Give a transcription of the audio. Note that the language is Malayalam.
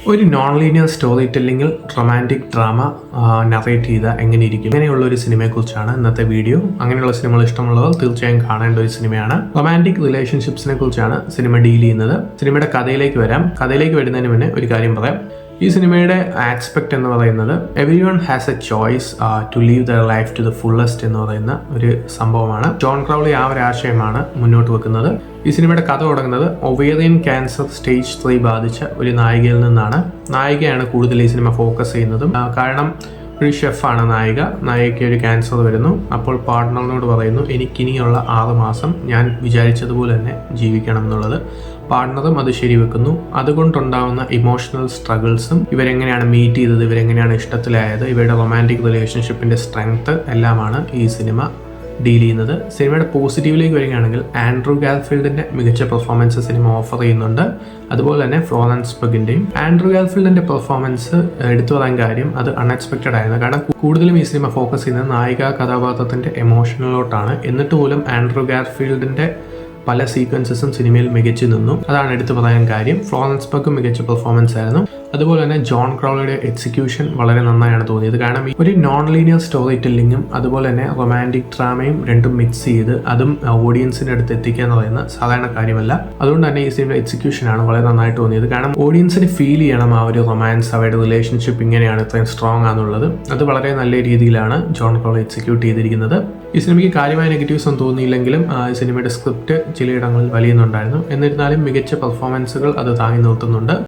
ഒരു നോൺ ലീനിയർ സ്റ്റോറി ടെല്ലിങ്ങിൽ റൊമാൻറ്റിക് ഡ്രാമ നറേറ്റ് ചെയ്ത എങ്ങനെയിരിക്കും ഇങ്ങനെയുള്ള ഒരു സിനിമയെക്കുറിച്ചാണ് ഇന്നത്തെ വീഡിയോ. അങ്ങനെയുള്ള സിനിമകൾ ഇഷ്ടമുള്ളവർ തീർച്ചയായും കാണേണ്ട ഒരു സിനിമയാണ്. റൊമാൻറ്റിക് റിലേഷൻഷിപ്സിനെ കുറിച്ചാണ് സിനിമ ഡീൽ ചെയ്യുന്നത്. സിനിമയുടെ കഥയിലേക്ക് വരാം. കഥയിലേക്ക് വരുന്നതിന് മുന്നേ ഒരു കാര്യം പറയാം. ഈ സിനിമയുടെ ആസ്പെക്ട് എന്ന് പറയുന്നത് everyone has a choice to live their life to the fullest എന്ന് പറയുന്ന ഒരു സംഭവമാണ്. ജോൺ ക്രൗളി ആ ഒരു ആശയമാണ് മുന്നോട്ട് വെക്കുന്നത്. ഈ സിനിമയുടെ കഥ തുടങ്ങുന്നത് ഒവേറിയൻ ക്യാൻസർ സ്റ്റേജ് 3 ബാധിച്ച ഒരു നായികയിൽ നിന്നാണ്. നായികയാണ് കൂടുതൽ ഈ സിനിമ ഫോക്കസ് ചെയ്യുന്നതും. കാരണം ഒരു ഷെഫാണ് നായികയ്ക്ക് ഒരു ക്യാൻസർ വരുന്നു. അപ്പോൾ പാർട്ട്ണറിനോട് പറയുന്നു, എനിക്കിനിയുള്ള 6 മാസം ഞാൻ വിചാരിച്ചതുപോലെ തന്നെ ജീവിക്കണം എന്നുള്ളത്. പാർട്ട്ണറും അത് ശരിവെക്കുന്നു. അതുകൊണ്ടുണ്ടാകുന്ന ഇമോഷണൽ സ്ട്രഗിൾസും, ഇവരെങ്ങനെയാണ് മീറ്റ് ചെയ്തത്, ഇവരെങ്ങനെയാണ് ഇഷ്ടത്തിലായത്, ഇവരുടെ റൊമാൻറ്റിക് റിലേഷൻഷിപ്പിൻ്റെ സ്ട്രെങ്ത് എല്ലാമാണ് ഈ സിനിമ ഡീൽ ചെയ്യുന്നത്. സിനിമയുടെ പോസിറ്റീവിലേക്ക് വരികയാണെങ്കിൽ ആൻഡ്രൂ ഗാർഫീൽഡിന്റെ മികച്ച പെർഫോമൻസ് സിനിമ ഓഫർ ചെയ്യുന്നുണ്ട്. അതുപോലെ തന്നെ ഫ്ലോറൻസ് പഗിന്റെയും. ആൻഡ്രൂ ഗാർഫീൽഡിന്റെ പെർഫോമൻസ് എടുത്തു പറയാൻ കാര്യം അത് അൺഎക്സ്പെക്റ്റഡ് ആയിരുന്നു. കാരണം കൂടുതലും ഈ സിനിമ ഫോക്കസ് ചെയ്യുന്നത് നായിക കഥാപാത്രത്തിന്റെ എമോഷനിലോട്ടാണ്. എന്നിട്ട് പോലും ആൻഡ്രൂ ഗാർഫീൽഡിന്റെ പല സീക്വൻസസും സിനിമയിൽ മികച്ചു നിന്നു. അതാണ് എടുത്തു പറയാൻ കാര്യം. ഫ്ലോറൻസ് പഗ് മികച്ച പെർഫോമൻസ് ആയിരുന്നു. അതുപോലെ തന്നെ ജോൺ ക്രൗളിയുടെ എക്സിക്യൂഷൻ വളരെ നന്നായാണ് തോന്നിയത്. കാരണം ഒരു നോൺ ലീനിയർ സ്റ്റോറി ടെല്ലിങ്ങും അതുപോലെ തന്നെ റൊമാൻറ്റിക് ഡ്രാമയും രണ്ടും മിക്സ് ചെയ്ത് അതും ഓഡിയൻസിന്റെ അടുത്ത് എത്തിക്കുക എന്ന് പറയുന്ന സാധാരണ കാര്യമല്ല. അതുകൊണ്ട് തന്നെ ഈ സിനിമയുടെ എക്സിക്യൂഷനാണ് വളരെ നന്നായിട്ട് തോന്നിയത്. കാരണം ഓഡിയൻസിന് ഫീൽ ചെയ്യണം ആ ഒരു റൊമാൻസ്, അവരുടെ റിലേഷൻഷിപ്പ് ഇങ്ങനെയാണ്, ഇത്രയും സ്ട്രോങ് ആണെന്നുള്ളത്. അത് വളരെ നല്ല രീതിയിലാണ് ജോൺ ക്രൗളി എക്സിക്യൂട്ട് ചെയ്തിരിക്കുന്നത്. ഈ സിനിമയ്ക്ക് കാര്യമായ നെഗറ്റീവ്സ് ഒന്നും തോന്നിയില്ലെങ്കിലും ഈ സിനിമയുടെ സ്ക്രിപ്റ്റ് ചിലയിടങ്ങളിൽ വലിയുന്നുണ്ടായിരുന്നു. എന്നിരുന്നാലും മികച്ച പെർഫോമൻസുകൾ അത് താങ്ങി നിർത്തുന്നുണ്ട്.